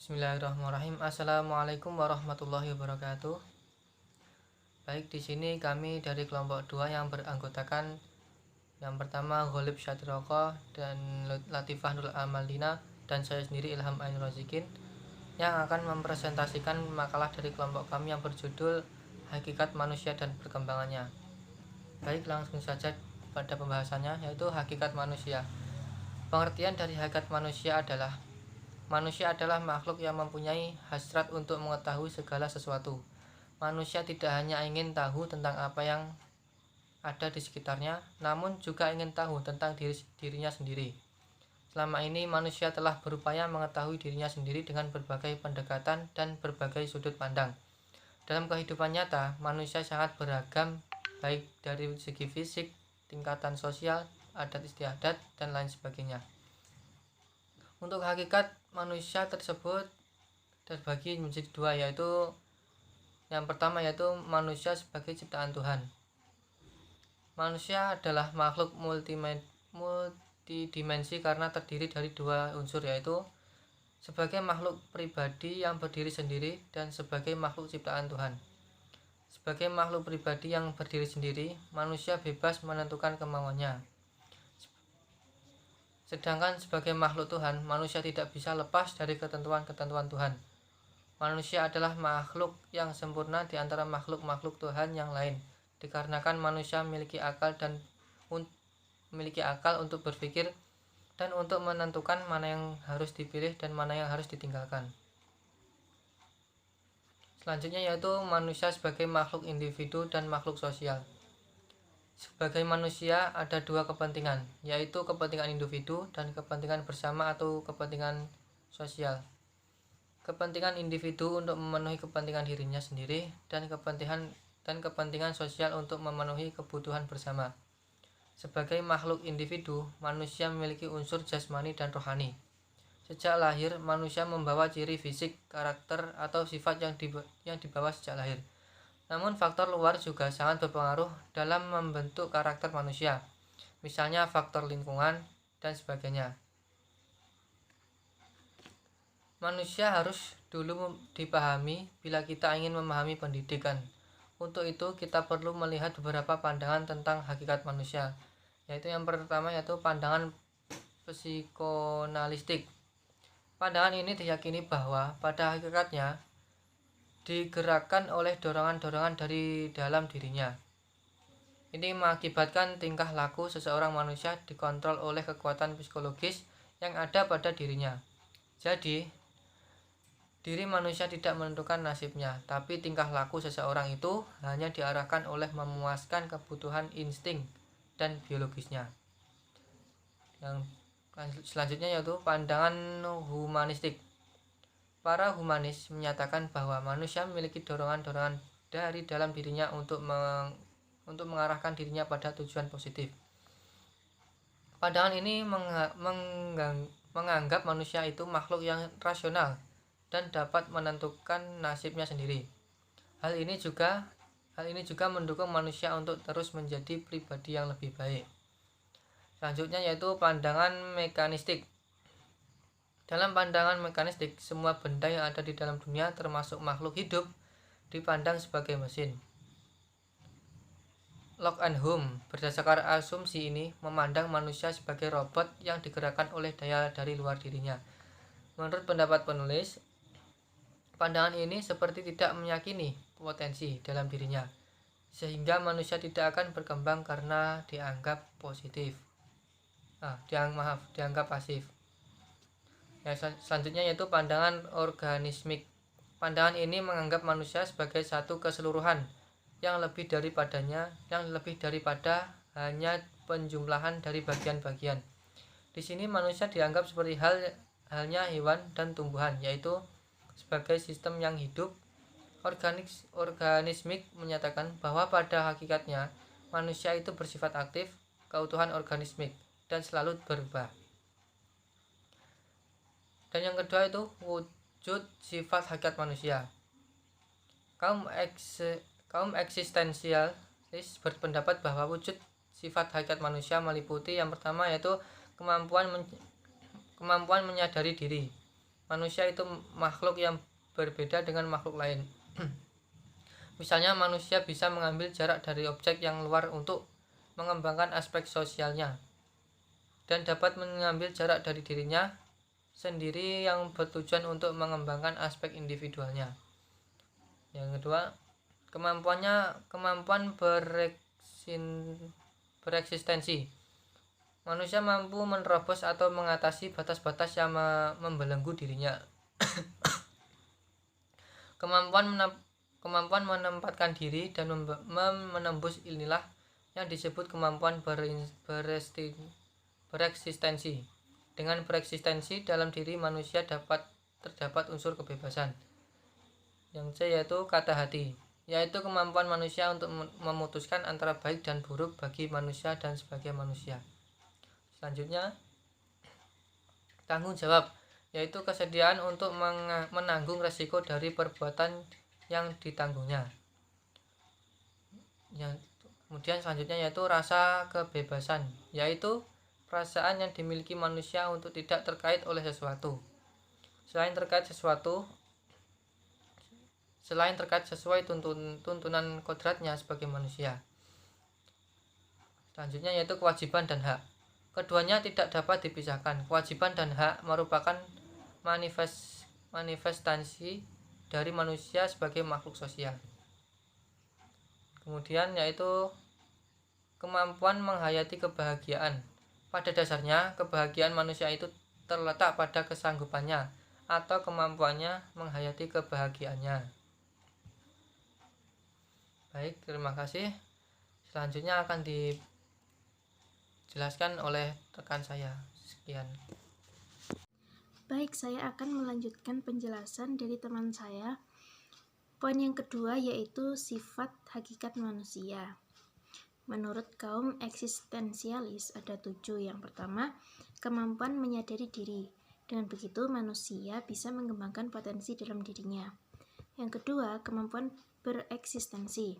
Bismillahirrahmanirrahim. Assalamualaikum warahmatullahi wabarakatuh. Baik, di sini kami dari kelompok 2 yang beranggotakan yang pertama Ghalib Syatiroko dan Latifah Nurul Amalina dan saya sendiri Ilham Ain Rozikin yang akan mempresentasikan makalah dari kelompok kami yang berjudul Hakikat Manusia dan Perkembangannya. Baik, langsung saja pada pembahasannya, yaitu hakikat manusia. Pengertian dari hakikat manusia adalah manusia adalah makhluk yang mempunyai hasrat untuk mengetahui segala sesuatu. Manusia tidak hanya ingin tahu tentang apa yang ada di sekitarnya, namun juga ingin tahu tentang dirinya sendiri. Selama ini manusia telah berupaya mengetahui dirinya sendiri dengan berbagai pendekatan dan berbagai sudut pandang. Dalam kehidupan nyata, manusia sangat beragam, baik dari segi fisik, tingkatan sosial, adat istiadat, dan lain sebagainya. Untuk hakikat manusia tersebut terbagi menjadi dua, yaitu yang pertama yaitu manusia sebagai ciptaan Tuhan. Manusia adalah makhluk multidimensi karena terdiri dari dua unsur, yaitu sebagai makhluk pribadi yang berdiri sendiri dan sebagai makhluk ciptaan Tuhan. Sebagai makhluk pribadi yang berdiri sendiri, manusia bebas menentukan kemauannya. Sedangkan sebagai makhluk Tuhan, manusia tidak bisa lepas dari ketentuan-ketentuan Tuhan. Manusia adalah makhluk yang sempurna di antara makhluk-makhluk Tuhan yang lain, dikarenakan manusia memiliki akal untuk berpikir dan untuk menentukan mana yang harus dipilih dan mana yang harus ditinggalkan. Selanjutnya yaitu manusia sebagai makhluk individu dan makhluk sosial. Sebagai manusia ada dua kepentingan, yaitu kepentingan individu dan kepentingan bersama atau kepentingan sosial. Kepentingan individu untuk memenuhi kepentingan dirinya sendiri dan kepentingan sosial untuk memenuhi kebutuhan bersama. Sebagai makhluk individu, manusia memiliki unsur jasmani dan rohani. Sejak lahir, manusia membawa ciri fisik, karakter, atau sifat yang dibawa sejak lahir. Namun faktor luar juga sangat berpengaruh dalam membentuk karakter manusia, misalnya faktor lingkungan dan sebagainya. Manusia harus dulu dipahami bila kita ingin memahami pendidikan. Untuk itu kita perlu melihat beberapa pandangan tentang hakikat manusia, yaitu yang pertama yaitu pandangan psikoanalistik. Pandangan ini diyakini bahwa pada hakikatnya digerakkan oleh dorongan-dorongan dari dalam dirinya. Ini mengakibatkan tingkah laku seseorang manusia dikontrol oleh kekuatan psikologis yang ada pada dirinya. Jadi, diri manusia tidak menentukan nasibnya, tapi tingkah laku seseorang itu hanya diarahkan oleh memuaskan kebutuhan insting dan biologisnya. Yang selanjutnya yaitu pandangan humanistik. Para humanis menyatakan bahwa manusia memiliki dorongan-dorongan dari dalam dirinya untuk mengarahkan dirinya pada tujuan positif. Pandangan ini menganggap manusia itu makhluk yang rasional dan dapat menentukan nasibnya sendiri. Hal ini juga mendukung manusia untuk terus menjadi pribadi yang lebih baik. Selanjutnya yaitu pandangan mekanistik. Dalam pandangan mekanistik, semua benda yang ada di dalam dunia termasuk makhluk hidup dipandang sebagai mesin. Locke and Hume berdasarkan asumsi ini memandang manusia sebagai robot yang digerakkan oleh daya dari luar dirinya. Menurut pendapat penulis, pandangan ini seperti tidak meyakini potensi dalam dirinya, sehingga manusia tidak akan berkembang karena dianggap pasif. Selanjutnya yaitu pandangan organismik. Pandangan ini menganggap manusia sebagai satu keseluruhan yang lebih daripada hanya penjumlahan dari bagian-bagian. Di sini manusia dianggap seperti halnya hewan dan tumbuhan, yaitu sebagai sistem yang hidup. Organismik menyatakan bahwa pada hakikatnya manusia itu bersifat aktif, keutuhan organismik, dan selalu berubah. Dan yang kedua itu wujud sifat hakikat manusia. Kaum eksistensialis berpendapat bahwa wujud sifat hakikat manusia meliputi yang pertama yaitu kemampuan menyadari diri. manusia itu makhluk yang berbeda dengan makhluk lain. Misalnya manusia bisa mengambil jarak dari objek yang luar untuk mengembangkan aspek sosialnya, dan dapat mengambil jarak dari dirinya sendiri yang bertujuan untuk mengembangkan aspek individualnya. Yang kedua, kemampuan bereksistensi. Manusia mampu menerobos atau mengatasi batas-batas yang membelenggu dirinya. Kemampuan menempatkan diri dan menembus inilah yang disebut kemampuan bereksistensi. Dengan bereksistensi dalam diri manusia terdapat unsur kebebasan. Yang C yaitu kata hati, yaitu kemampuan manusia untuk memutuskan antara baik dan buruk bagi manusia dan sebagai manusia. Selanjutnya, tanggung jawab, yaitu kesediaan untuk menanggung resiko dari perbuatan yang ditanggungnya. Kemudian selanjutnya yaitu rasa kebebasan, yaitu perasaan yang dimiliki manusia untuk tidak terkait oleh sesuatu selain terkait sesuai tuntunan kodratnya sebagai manusia. Selanjutnya yaitu kewajiban dan hak. Keduanya tidak dapat dipisahkan. Kewajiban dan hak merupakan manifestasi dari manusia sebagai makhluk sosial. Kemudian yaitu kemampuan menghayati kebahagiaan. Pada dasarnya, kebahagiaan manusia itu terletak pada kesanggupannya atau kemampuannya menghayati kebahagiaannya. Baik, terima kasih. Selanjutnya akan dijelaskan oleh rekan saya. Sekian. Baik, saya akan melanjutkan penjelasan dari teman saya. Poin yang kedua yaitu sifat hakikat manusia. Menurut kaum eksistensialis ada 7. Yang pertama, kemampuan menyadari diri. Dengan begitu manusia bisa mengembangkan potensi dalam dirinya. Yang kedua, kemampuan bereksistensi.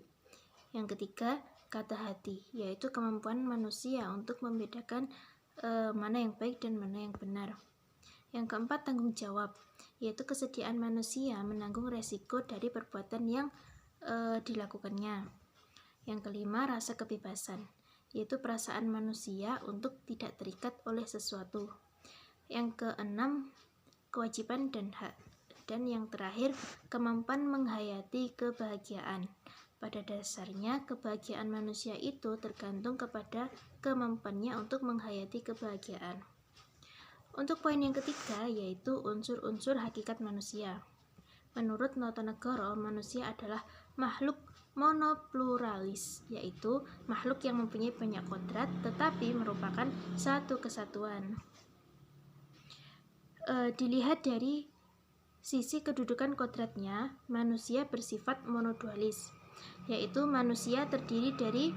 Yang ketiga, kata hati, yaitu kemampuan manusia untuk membedakan mana yang baik dan mana yang benar. Yang keempat, tanggung jawab, yaitu kesediaan manusia menanggung resiko dari perbuatan yang dilakukannya. Yang kelima, rasa kebebasan, yaitu perasaan manusia untuk tidak terikat oleh sesuatu. Yang keenam, kewajiban dan hak. Dan yang terakhir, kemampuan menghayati kebahagiaan. Pada dasarnya, kebahagiaan manusia itu tergantung kepada kemampuannya untuk menghayati kebahagiaan. Untuk poin yang ketiga, yaitu unsur-unsur hakikat manusia. Menurut Notonegoro, manusia adalah makhluk monopluralis, yaitu makhluk yang mempunyai banyak kodrat tetapi merupakan satu kesatuan. Dilihat dari sisi kedudukan kodratnya, manusia bersifat monodualis, yaitu manusia terdiri dari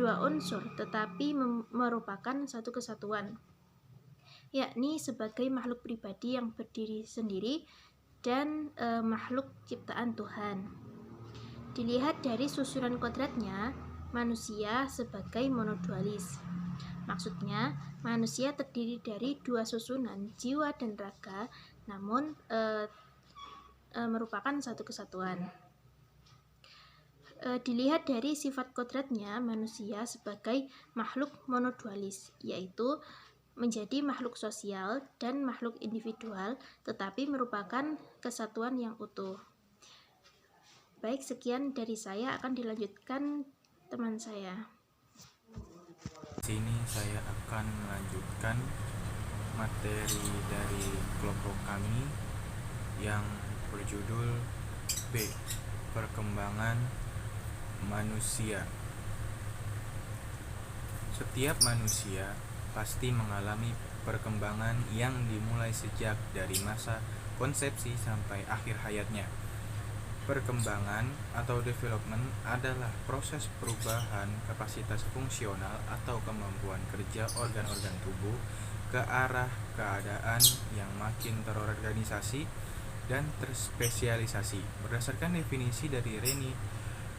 2 unsur tetapi merupakan satu kesatuan, yakni sebagai makhluk pribadi yang berdiri sendiri dan makhluk ciptaan Tuhan. Dilihat dari susunan kodratnya, manusia sebagai monodualis. Maksudnya, manusia terdiri dari 2 susunan, jiwa dan raga, namun merupakan satu kesatuan. Dilihat dari sifat kodratnya, manusia sebagai makhluk monodualis, yaitu menjadi makhluk sosial dan makhluk individual, tetapi merupakan kesatuan yang utuh. Baik, sekian dari saya, akan dilanjutkan teman saya. Sini saya akan melanjutkan materi dari kelompok kami yang berjudul B. Perkembangan manusia. Setiap manusia pasti mengalami perkembangan yang dimulai sejak dari masa konsepsi sampai akhir hayatnya. Perkembangan atau development adalah proses perubahan kapasitas fungsional atau kemampuan kerja organ-organ tubuh ke arah keadaan yang makin terorganisasi dan terspesialisasi. Berdasarkan definisi dari Reni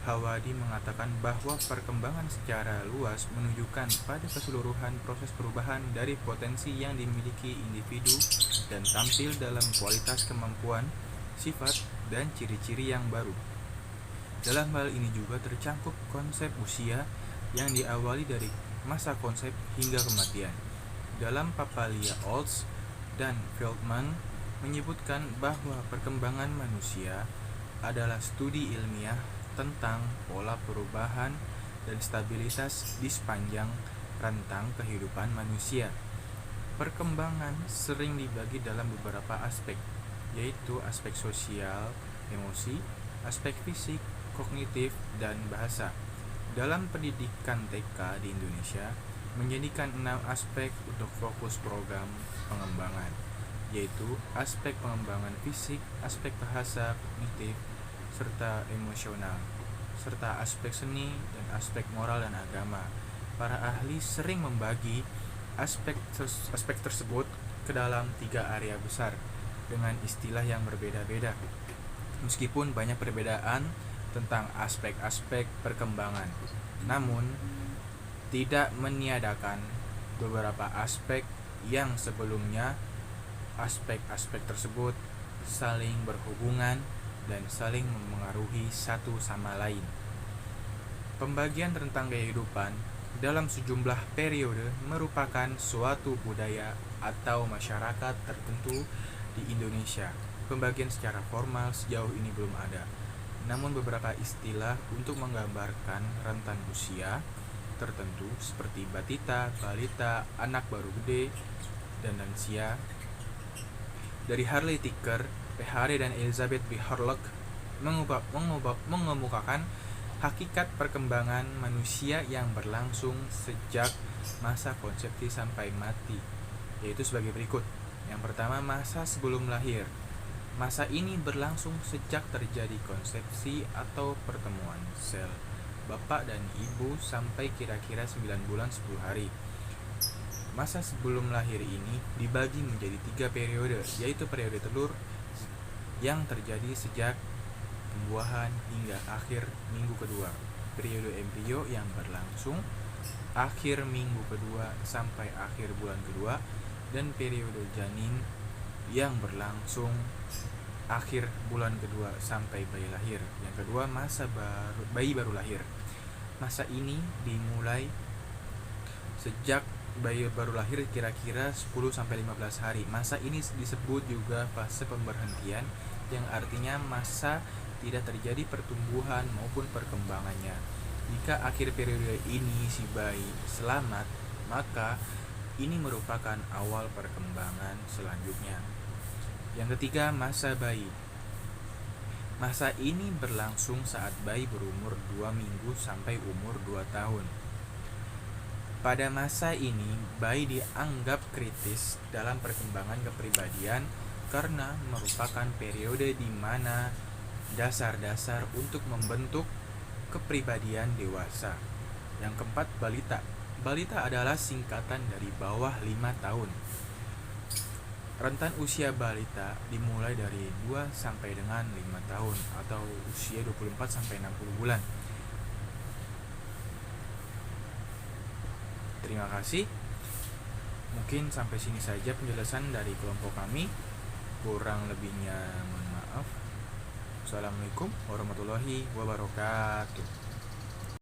Hawadi mengatakan bahwa perkembangan secara luas menunjukkan pada keseluruhan proses perubahan dari potensi yang dimiliki individu dan tampil dalam kualitas kemampuan, sifat, dan ciri-ciri yang baru. Dalam hal ini juga tercangkup konsep usia yang diawali dari masa konsep hingga kematian. Dalam Papalia Olds dan Feldman menyebutkan bahwa perkembangan manusia adalah studi ilmiah tentang pola perubahan dan stabilitas di sepanjang rentang kehidupan manusia. Perkembangan sering dibagi dalam beberapa aspek, yaitu aspek sosial, emosi, aspek fisik, kognitif, dan bahasa. Dalam pendidikan TK di Indonesia, menjadikan 6 aspek untuk fokus program pengembangan, yaitu aspek pengembangan fisik, aspek bahasa, kognitif, serta emosional, serta aspek seni dan aspek moral dan agama. Para ahli sering membagi aspek tersebut ke dalam 3 area besar dengan istilah yang berbeda-beda. Meskipun banyak perbedaan tentang aspek-aspek perkembangan, namun tidak meniadakan beberapa aspek yang sebelumnya aspek-aspek tersebut saling berhubungan dan saling memengaruhi satu sama lain. Pembagian tentang kehidupan dalam sejumlah periode merupakan suatu budaya atau masyarakat tertentu di Indonesia. Pembagian secara formal sejauh ini belum ada, namun beberapa istilah untuk menggambarkan rentan usia tertentu seperti batita, balita, anak baru gede, dan lansia dari Harley Ticker, PhD, dan Elizabeth B. Horlock mengemukakan hakikat perkembangan manusia yang berlangsung sejak masa konsepsi sampai mati, yaitu sebagai berikut. Yang pertama, masa sebelum lahir. Masa ini berlangsung sejak terjadi konsepsi atau pertemuan sel bapak dan ibu sampai kira-kira 9 bulan 10 hari. Masa sebelum lahir ini dibagi menjadi 3 periode, yaitu periode telur yang terjadi sejak pembuahan hingga akhir minggu kedua, periode embrio yang berlangsung akhir minggu kedua sampai akhir bulan kedua, dan periode janin yang berlangsung akhir bulan kedua sampai bayi lahir. Yang kedua, masa bayi baru lahir. Masa ini dimulai sejak bayi baru lahir kira-kira 10-15 hari. Masa ini disebut juga fase pemberhentian, yang artinya masa tidak terjadi pertumbuhan maupun perkembangannya. Jika akhir periode ini si bayi selamat, maka ini merupakan awal perkembangan selanjutnya. Yang ketiga, masa bayi. Masa ini berlangsung saat bayi berumur 2 minggu sampai umur 2 tahun. Pada masa ini, bayi dianggap kritis dalam perkembangan kepribadian karena merupakan periode di mana dasar-dasar untuk membentuk kepribadian dewasa. Yang keempat, balita. Balita adalah singkatan dari bawah 5 tahun. Rentan usia balita dimulai dari 2 sampai dengan 5 tahun atau usia 24 sampai 60 bulan. Terima kasih. Mungkin sampai sini saja penjelasan dari kelompok kami. Kurang lebihnya mohon maaf. Assalamualaikum warahmatullahi wabarakatuh.